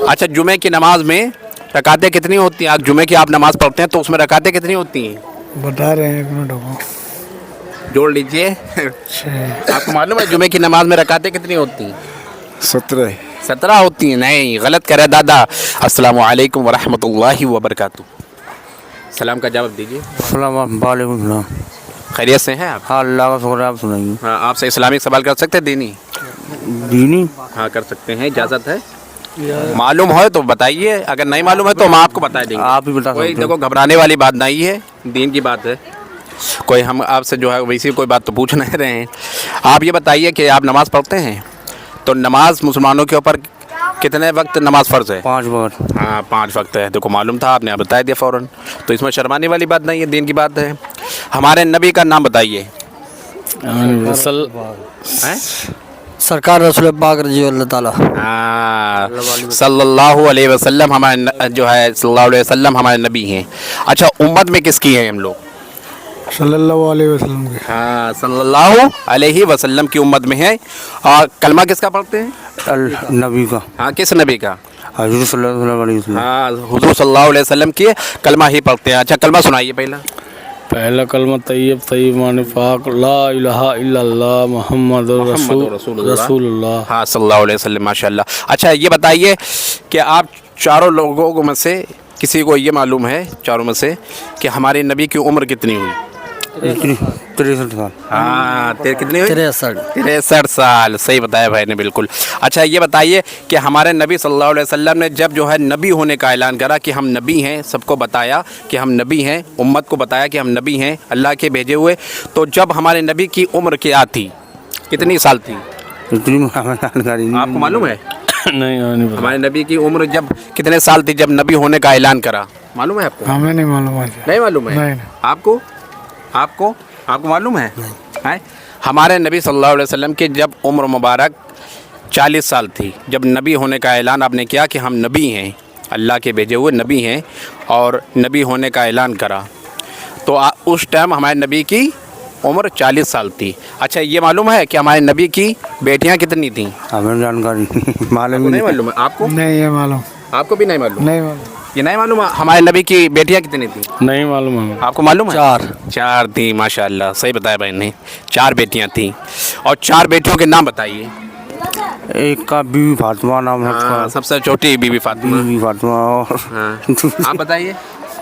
अच्छा, जुमे की नमाज में रकातें कितनी होती हैं? आज जुमे की आप नमाज पढ़ते हैं तो उसमें रकातें कितनी होती हैं? बता रहे हैं, 1 मिनट को। जोड़ लीजिए। आपको मालूम है जुमे की नमाज में रकातें कितनी होती हैं? 17। 17 होती हैं? नहीं, गलत करे दादा। अस्सलामु अलैकुम व रहमतुल्लाहि व बरकातुहू। सलाम का जवाब दीजिए। वालेकुम सलाम। खैरियत से हैं आप? हाँ, अल्लाह का शुक्र है। आप सुनाइए। हाँ, आपसे इस्लामिक सवाल कर सकते हैं? दीनी? दीनी? हाँ, कर सकते हैं, इजाज़त है। मालूम हो तो बताइए, अगर नहीं मालूम है तो हम आपको बता देंगे। आप ही बता कोई सकते हो। देखो घबराने वाली बात नहीं है, दीन की बात है। कोई हम आपसे जो है वैसी कोई बात तो पूछ नहीं रहे हैं। आप ये बताइए कि आप नमाज़ पढ़ते हैं, तो नमाज मुसलमानों के ऊपर कितने वक्त नमाज फ़र्ज़ है? 5 वक्त। हाँ, 5 वक्त है। देखो मालूम था, आपने बता दिया फ़ौरन, तो इसमें शर्माने वाली बात नहीं है, दीन की बात है। हमारे नबी का नाम बताइए। हैं? सरकार रसूल पाक रजी अल्लाह ताला। हाँ, सल्लल्लाहु अलैहि वसल्लम हमारे जो है सल्लल्लाहु अलैहि वसल्लम हमारे नबी हैं। अच्छा, उम्मत में किसकी हैं हम लोग? सल्लल्लाहु अलैहि वसल्लम के। हाँ, सल्लल्लाहु अलैहि वसल्लम की उम्मत में है। और कलमा किसका पढ़ते हैं? नबी का। हाँ, किस नबी का? हजूर सल्लल्लाहु अलैहि वसल्लम। हाँ, हुजूर सल्लल्लाहु अलैहि वसल्लम की कलमा ही पढ़ते हैं। अच्छा, कलमा सुनाइए पहला कलमा तैयब माने पाक ला इलाहा इल्लल्लाह मुहम्मद रसूलुल्लाह। हाँ, सल्लल्लाहु अलैहि वसल्लम, माशाल्लाह। अच्छा, ये बताइए कि आप चारों लोगों में से किसी को ये मालूम है, चारों में से, कि हमारे नबी की उम्र कितनी हुई? 63 साल। हाँ, कितनी हुई? 63 साल। सही बताया भाई ने, बिल्कुल। अच्छा, ये बताइए कि हमारे नबी सल्लल्लाहु अलैहि वसल्लम ने जब जो है नबी होने का ऐलान करा कि हम नबी हैं, सबको बताया कि हम नबी हैं, उम्मत को बताया कि हम नबी हैं, अल्लाह के भेजे हुए, तो जब हमारे नबी की उम्र क्या थी, कितनी साल थी? आपको मालूम है? नहीं पता। हमारे नबी की उम्र जब कितने साल थी जब नबी होने का ऐलान करा? मालूम है आपको? हमें नहीं मालूम है। नहीं मालूम है? नहीं। आपको आपको आपको मालूम है? हैं? हमारे नबी सल्लल्लाहु अलैहि वसल्लम की जब उम्र मुबारक 40 साल थी, जब नबी होने का ऐलान आपने किया कि हम नबी हैं, अल्लाह के भेजे हुए नबी हैं, और नबी होने का ऐलान करा, तो उस टाइम हमारे नबी की उम्र 40 साल थी। अच्छा, ये मालूम है कि हमारे नबी की बेटियां कितनी थीं? हमें जानकारी मालूम नहीं मालूम है आपको? नहीं है मालूम। आपको भी नहीं मालूम? नहीं मालूम। ये नहीं मालूम है हमारे नबी की बेटियां कितनी थी? नहीं मालूम है। आपको मालूम है? 4 थी, माशाल्लाह, सही बताया भाई ने। 4 बेटियां थी। और 4 बेटियों के नाम बताइए। एक का बीवी फातिमा नाम है उसका। हाँ, सबसे छोटी बीवी फातिमा। बीवी फातिमा। और हाँ, आप बताइए।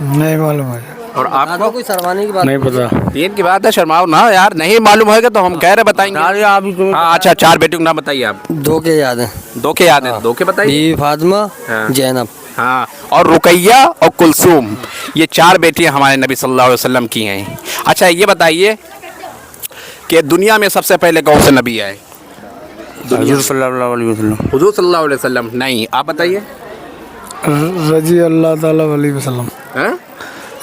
नहीं मालूम है। और आपको? कोई शर्माने की बात नहीं पता। दीन की बात है, शर्माओ ना यार, नहीं मालूम होगा तो हम कह रहे बताएंगे। आप ही तुम्हें। हाँ, अच्छा, 4 बेटियों के नाम बताइए आप। 2 के याद है। 2 के याद है? 2 के बताइए। बीवी फातिमा, हाँ। जैनब। हाँ, और रुकैया और कुलसूम, ये 4 बेटियां हमारे नबी सल्लल्लाहु अलैहि वसल्लम की हैं। अच्छा, ये बताइए कि दुनिया में सबसे पहले कौन से नबी आए? हजूर सल्लल्लाहु अलैहि वसल्लम। हुजूर सल्लल्लाहु अलैहि वसल्लम नहीं, आप बताइए। रजी अल्लाह ताला अलैहि वसल्लम। हाँ?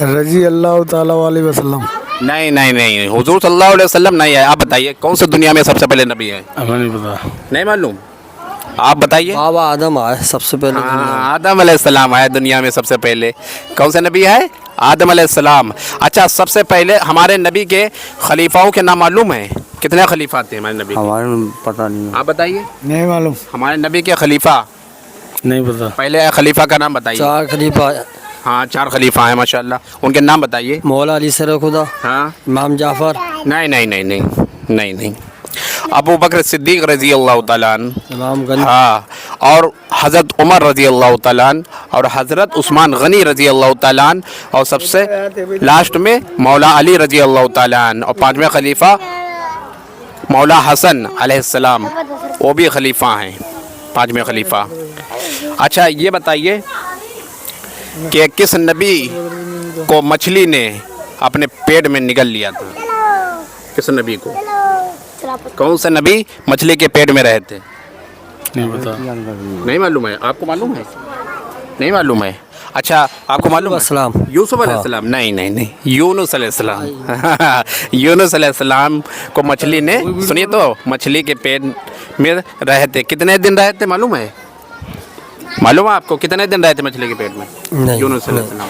रजी अल्लाह ताला अलैहि वसल्लम। नहीं नहीं नहीं, हुजूर सल्लल्लाहु अलैहि वसल्लम नहीं है। आप बताइए कौन से दुनिया में सबसे पहले नबी है? हमें नहीं पता। नहीं मालूम? आप बताइए। बाबा आदम आए सबसे पहले। हाँ, आदम अलैहिस्सलाम आए दुनिया में सबसे पहले। कौन से नबी है? आदम अलैहिस्सलाम। अच्छा, सबसे पहले हमारे नबी के खलीफाओं के नाम मालूम है? कितने खलीफा थे हमारे नबी के? हमारे पता नहीं है। आप बताइए। नहीं मालूम। हमारे नबी के खलीफा, नहीं पता। पहले खलीफा का नाम बताइए। 4 खलीफा। हाँ, 4 खलीफा हैं माशाल्लाह, उनके नाम बताइए। मौला अली सर खुदा, हाँ, इमाम जाफर। नहीं नहीं नहीं नहीं नहीं नहीं, अबू बकर सिद्दीक रजी अल्लाह तआला अन्हु। इमाम गनी। हाँ, और हज़रत उमर रजी अल्लाह तआला अन्हु, और हज़रत उस्मान गनी रजी अल्लाह तआला अन्हु, और सबसे लास्ट में मौला अली रजी अल्लाह तआला अन्हु, और 5वें खलीफा मौला हसन अलैहिस्सलाम, वो भी खलीफा हैं, 5वें खलीफा। अच्छा, ये बताइए कि किस नबी को मछली ने अपने पेट में निगल लिया था? किस नबी को? कौन से नबी मछली के पेट में रहे थे? नहीं पता। नहीं मालूम है? आपको मालूम है? नहीं मालूम है? अच्छा, आपको मालूम है? यूसुफ अलैहिस्सलाम? नहीं नहीं नहीं, यूनुस अलैहिस्सलाम। यूनुस अलैहिस्सलाम को मछली ने, सुनिए तो, मछली के पेट में रहे थे। कितने दिन रहे थे मालूम है? मालूम है आपको कितने दिन रहे थे मछली के पेट में? यूनुस अलैहिस्सलाम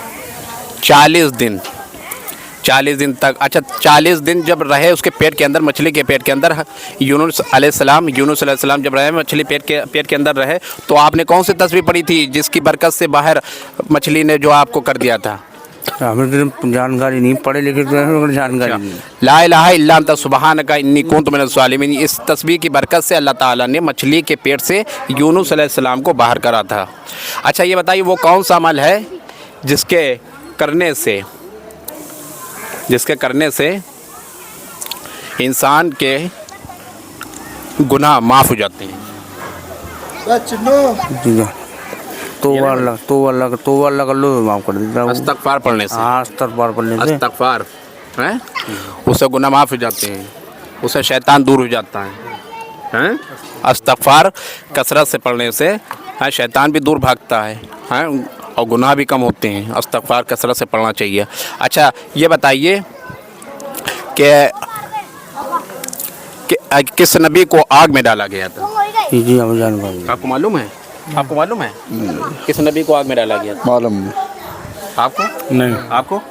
40 दिन। 40 दिन तक। अच्छा 40 दिन जब रहे उसके पेट के अंदर, मछली के पेट के अंदर, यूनुस अलैहिस्सलाम जब रहे मछली पेट के अंदर रहे, तो आपने कौन सी तस्वीर पढ़ी थी जिसकी बरकत से बाहर मछली ने जो आपको कर दिया था? हमें तो जानकारी नहीं, पढ़े लिखे तो हैं, जानकारी नहीं। ला इलाहा इल्ला अंता सुब्हानका इन्नी कुन्तु मिनज़ ज़ालिमीन, इस तस्बीह की बरकत से अल्लाह ताला ने मछली के पेट से यूनुस अलैहिस्सलाम को बाहर करा था। अच्छा ये बताइए वो कौन सा अमल है जिसके करने से इंसान के गुनाह माफ़ हो जाते हैं? तो अल्लाह का लो माफ़ कर देता है। इस्तग़फ़ार पढ़ने से। हाँ, इस्तग़फ़ार पढ़ने से। इस्तग़फ़ार हैं, उससे गुनाह माफ़ हो जाते हैं, उससे शैतान दूर हो जाता है। इस्तग़फ़ार कसरत से पढ़ने से हाँ शैतान भी दूर भागता है, हैं, और गुनाह भी कम होते हैं। इस्तग़फ़ार कसरत से पढ़ना चाहिए। अच्छा ये बताइए कि किस नबी को आग में डाला गया था? जी हमें जानकारी। आपको मालूम है? किस नबी को आग में डाला गया था? मालूम आपको नहीं। आपको?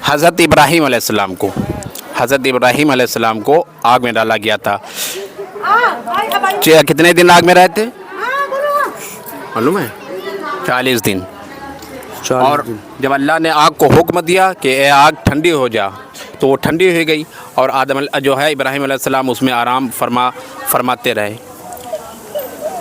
हज़रत इब्राहीम अलैहिस्सलाम को आग में डाला गया था। कितने दिन आग में रहे थे मालूम है? 40 दिन। और जब अल्लाह ने आग को हुक्म दिया कि ए आग ठंडी हो जा, तो वो ठंडी हो गई और आदम जो है इब्राहीम अलैहिस्सलाम उसमें आराम फरमाते रहे।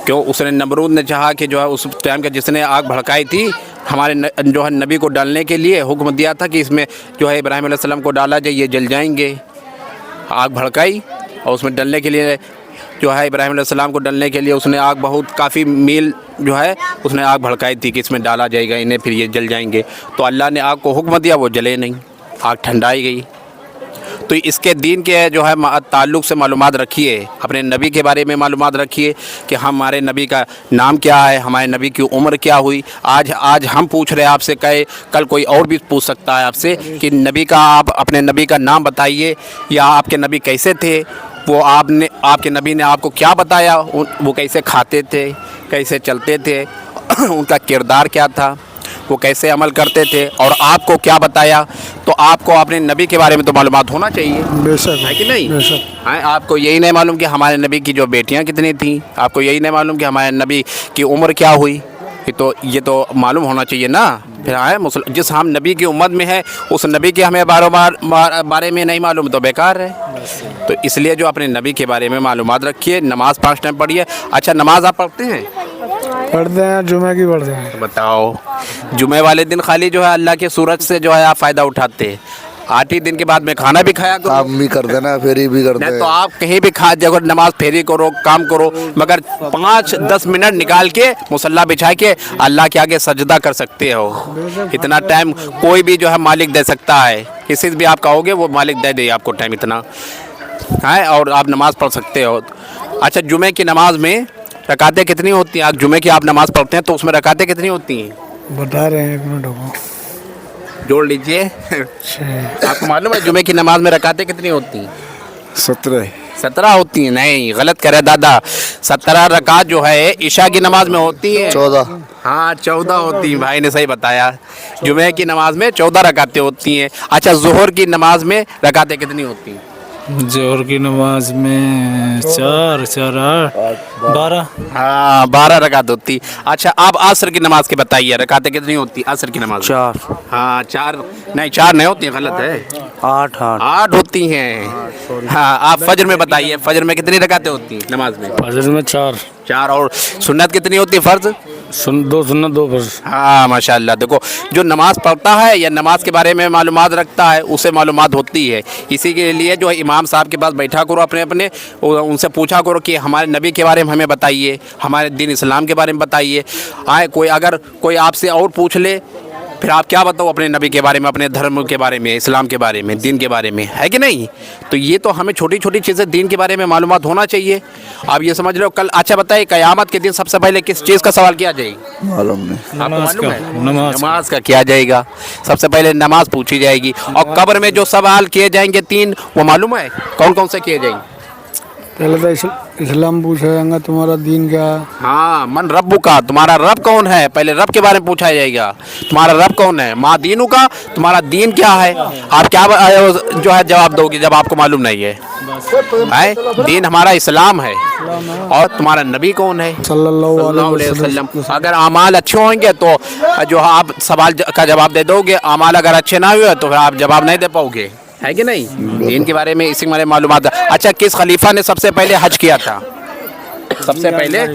क्यों? उसने नमरूद ने चाहा कि जो है उस टाइम का जिसने आग भड़काई थी हमारे जो है नबी को डालने के लिए हुक्म दिया था कि इसमें जो है इब्राहीम अलैहिस्सलाम को डाला जाए, ये जल जाएंगे। आग भड़काई और उसमें डलने के लिए जो है इब्राहीम अलैहिस्सलाम को डलने के लिए उसने आग बहुत काफ़ी मील जो है उसने आग भड़काई थी कि इसमें डाला जाएगा इन्हें, फिर ये जल जाएंगे। तो अल्लाह ने आग को हुक्म दिया, वो जले नहीं, आग ठंडाई गई। तो इसके दीन के जो है ताल्लुक़ से मालूमात रखिए, अपने नबी के बारे में मालूमात रखिए कि हमारे नबी का नाम क्या है, हमारे नबी की उम्र क्या हुई। आज हम पूछ रहे हैं आपसे, कल कोई और भी पूछ सकता है आपसे कि नबी का आप अपने नबी का नाम बताइए, या आपके नबी कैसे थे, वो आपके नबी ने आपको क्या बताया, वो कैसे खाते थे, कैसे चलते थे, उनका किरदार क्या था, वो कैसे अमल करते थे, और आपको क्या बताया। तो आपको अपने नबी के बारे में तो मालूमात होना चाहिए, बेशक है कि नहीं? बेशक। हाँ, आपको यही नहीं मालूम कि हमारे नबी की जो बेटियां कितनी थीं, आपको यही नहीं मालूम कि हमारे नबी की उम्र क्या हुई। ये तो मालूम होना चाहिए ना। फिर आए जिस हम नबी की उम्मत में है उस नबी के हमें बारे में नहीं मालूम तो बेकार है। तो इसलिए जो अपने नबी के बारे में मालूमात रखिए, नमाज़ 5 टाइम पढ़िए। अच्छा नमाज़ आप पढ़ते हैं? पढ़ते हैं, जुमे की पढ़ते हैं। तो बताओ, जुमे वाले दिन खाली जो है अल्लाह के सूरज से जो है आप फ़ायदा उठाते हैं, 8 ही दिन के बाद में खाना भी खाया करो, काम भी कर देना, फेरी भी करते नहीं हैं। तो आप कहीं भी जगह नमाज फेरी करो, काम करो, मगर 5-10 मिनट निकाल के मुसल्ला बिछा के अल्लाह के आगे सजदा कर सकते हो। इतना टाइम कोई भी जो है मालिक दे सकता है, किसी से भी आप कहोगे वो मालिक दे दे आपको टाइम इतना है, और आप नमाज़ पढ़ सकते हो। अच्छा जुमे की नमाज में रकातें कितनी होती हैं? आज जुमे की आप नमाज़ पढ़ते हैं तो उसमें रकातें कितनी होती हैं? बता रहे हैं, 1 मिनट हो जोड़ लीजिए। आपको मालूम है जुमे की नमाज में रकातें कितनी होती हैं? 17 होती हैं। नहीं, गलत कह रहे दादा, 17 रकात जो है ईशा की नमाज में होती है। 14। हाँ 14 होती हैं, भाई ने सही बताया। जुमे की नमाज में 14 रकातें होती हैं। अच्छा जोहर की नमाज में रकातें कितनी होती हैं? जोहर की नमाज में 4 8 12। हाँ 12 रकात होती। अच्छा आप असर की नमाज के बताइए, रकातें कितनी होती असर की नमाज? 4। हाँ 4 नहीं होती, गलत है, 8 होती हैं। हाँ आप फजर में बताइए, फजर में कितनी रकातें होती हैं नमाज में? फजर में 4। और सुन्नत कितनी होती है फर्ज? 2 सुन्नत 2 फर्ज। हाँ माशाल्लाह। देखो जो नमाज पढ़ता है या नमाज के बारे में मालूमात रखता है उसे मालूमात होती है। इसी के लिए जो है इमाम साहब के पास बैठा करो, अपने उनसे पूछा करो कि हमारे नबी के बारे में हमें बताइए, हमारे दीन इस्लाम के बारे में बताइए। अगर कोई आपसे और पूछ ले फिर आप क्या बताओ अपने नबी के बारे में, अपने धर्म के बारे में, इस्लाम के बारे में, दीन के बारे में, है कि नहीं? तो ये तो हमें छोटी छोटी चीज़ें दीन के बारे में मालूमात होना चाहिए। आप ये समझ लो कल। अच्छा बताइए क़यामत के दिन सबसे पहले किस चीज़ का सवाल किया जाएगा? मालूम नहीं। आपको मालूम है? नमाज का किया जाएगा। सबसे पहले नमाज पूछी जाएगी। और कब्र में जो सवाल किए जाएंगे 3, वो मालूम है कौन कौन से किए जाएंगे? पहले तो इस्लाम पूछा जाएगा, तुम्हारा दीन क्या है। हाँ, मन रब्बु का, तुम्हारा रब कौन है, पहले रब के बारे में पूछा जाएगा। तुम्हारा रब कौन है, माँ दीनू का, तुम्हारा दीन क्या है। आप क्या जो है जवाब दोगे जब आपको मालूम नहीं है। दीन हमारा इस्लाम है। और तुम्हारा नबी कौन है, सल्लल्लाहु सल्लल्लाहु अलैहि अलैहि वसल्लम। अगर अमाल अच्छे होंगे तो जो आप सवाल का जवाब दे दोगे, अमाल अगर अच्छे ना हुए तो फिर आप जवाब नहीं दे पाओगे, है कि नहीं। दीन के बारे में इसी बारे में मालूमात है। अच्छा, किस खलीफा ने सबसे पहले हज किया था। सबसे पहले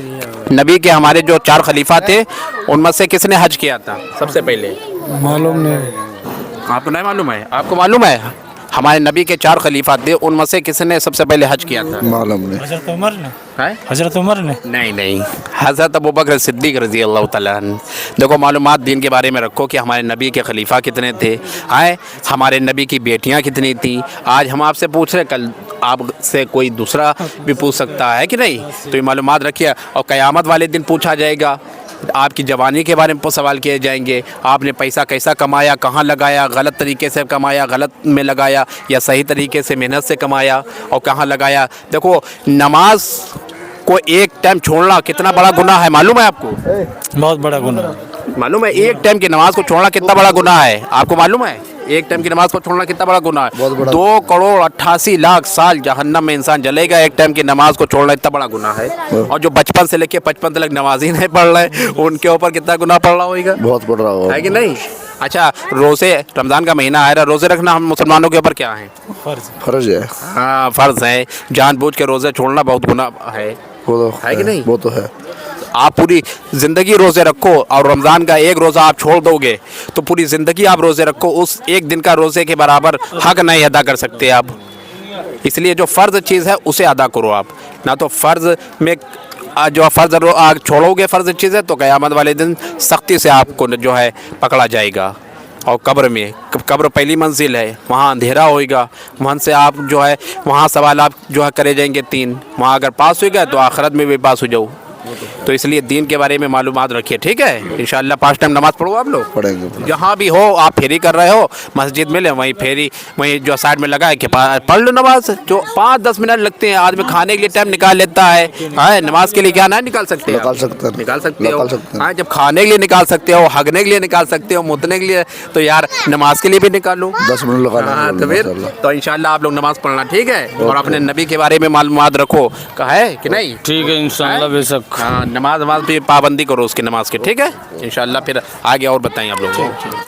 नबी के हमारे जो 4 खलीफा थे उनमें से किसने हज किया था सबसे पहले। मालूम नहीं। आपको नहीं मालूम है, आपको मालूम है। हमारे नबी के 4 खलीफा थे, उनमें से किसने सबसे पहले हज किया था। मालूम नहीं। हजरत उमर ने। है? हजरत उमर ने। नहीं, हज़रत अबू बकर सिद्दीक़ रज़ी अल्लाह तआला अन्हु। देखो, मालूमात दीन के बारे में रखो कि हमारे नबी के खलीफा कितने थे, आए हमारे नबी की बेटियां कितनी थी। आज हम आपसे पूछ रहे, कल आपसे कोई दूसरा भी पूछ सकता है कि नहीं। तो ये मालूमात रखिए। और क़यामत वाले दिन पूछा जाएगा, आपकी जवानी के बारे में सवाल किए जाएंगे। आपने पैसा कैसा कमाया, कहाँ लगाया, गलत तरीके से कमाया, गलत में लगाया, या सही तरीके से मेहनत से कमाया और कहाँ लगाया। देखो, नमाज को एक टाइम छोड़ना कितना बड़ा गुनाह है, मालूम है आपको। बहुत बड़ा गुनाह। मालूम है एक टाइम की नमाज को छोड़ना कितना बड़ा गुनाह है, आपको मालूम है। एक टाइम की नमाज को छोड़ना कितना बड़ा गुनाह है। 2 करोड़ 88 लाख साल जहन्नम में इंसान जलेगा, एक टाइम की नमाज को छोड़ना इतना बड़ा गुनाह है। और जो बचपन से लेके 55 तक नमाज ही नहीं पढ़ रहे, उनके ऊपर कितना गुनाह पड़ रहा होगा, बहुत पड़ रहा होगा, है कि नहीं। अच्छा, रोज़े, रमज़ान का महीना आ रहा है, रोज़े रखना हम मुसलमानों के ऊपर क्या है, फर्ज है। हाँ, फ़र्ज़ है। जानबूझ के रोज़े छोड़ना बहुत गुनाह है कि नहीं। वो तो है। आप पूरी ज़िंदगी रोज़े रखो और रमज़ान का एक रोज़ा आप छोड़ दोगे तो पूरी ज़िंदगी आप रोज़े रखो, उस एक दिन का रोज़े के बराबर हक नहीं अदा कर सकते आप। इसलिए जो फ़र्ज़ चीज़ है उसे अदा करो आप, ना तो फ़र्ज़ में जो फ़र्ज़ छोड़ोगे फ़र्ज़ चीज़ है तो क़यामत वाले दिन सख्ती से आपको जो है पकड़ा जाएगा। और कब्र में, कब्र पहली मंजिल है, वहाँ अंधेरा होएगा, वहाँ से आप जो है वहाँ सवाल आप जो है करे जाएंगे 3। वहाँ अगर पास हो गया तो आखिरत में भी पास हो जाओ। तो इसलिए दीन के बारे में मालूमात रखिए, ठीक है। इंशाअल्लाह 5 टाइम नमाज पढ़ो आप लोग, पढ़ेंगे। जहाँ भी हो आप फेरी कर रहे हो, मस्जिद में ले वहीं फेरी, वहीं जो साइड में लगा है कि पढ़ लो नमाज। जो 5-10 मिनट लगते हैं, आदमी खाने के लिए टाइम निकाल लेता है, नमाज के लिए क्या ना निकाल सकते निकाल सकते हो। हाँ, जब खाने के लिए निकाल सकते हो, हगने के लिए निकाल सकते हो, मुतने के लिए, तो यार नमाज के लिए भी निकालो 10 मिनट लगाना। तो फिर तो इंशाअल्लाह आप लोग नमाज पढ़ना, ठीक है। और अपने नबी के बारे में मालूमात रखो, कहा है कि नहीं। ठीक है, इंशाअल्लाह बेशक। हाँ, नमाज पे पाबंदी करो उसकी नमाज की, ठीक है। इंशाअल्लाह फिर आगे और बताएं आप लोग को।